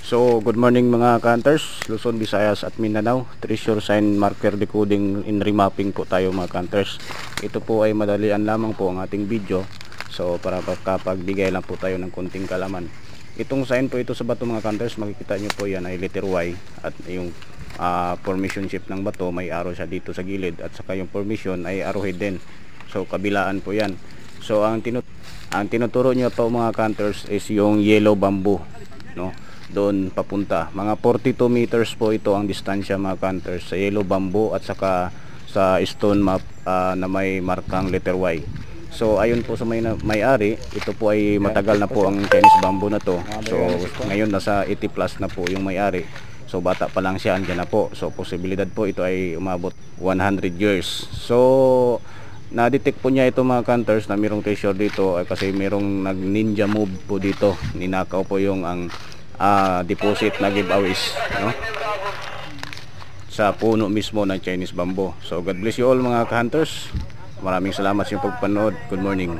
So, good morning mga ka-hunters, Luzon, Visayas at Mindanao. Treasure sign marker decoding in remapping po tayo mga ka-hunters. Ito po ay madalian lamang po ang ating video. So, para makapagbigay lang po tayo ng konting kalaman. Itong sign po ito sa bato mga ka-hunters, makikita nyo po yan ay letter Y. At yung formation shape ng bato, may arrow siya dito sa gilid. At saka yung formation ay arrowhead din. So, kabilaan po yan. So, ang tinuturo nyo po mga ka-hunters is yung yellow bamboo, no? Doon papunta, mga 42 meters po ito ang distansya mga ka-hunters sa yellow bamboo at saka sa stone map na may markang letter Y. So ayun po sa may-ari, ito po ay matagal na po ang Chinese bamboo na to. So ngayon nasa 80 plus na po yung may-ari. So bata pa lang siya, andyan na po. So posibilidad po ito ay umabot 100 years. So na-detect po niya ito mga ka-hunters na mayroong treasure dito kasi mayroong nag ninja move po dito. Ninakaw po yung deposit na giveaways, no? Sa puno mismo ng Chinese bamboo. So God bless you all mga ka-hunters. Maraming salamat sa inyong pagpanood. Good morning.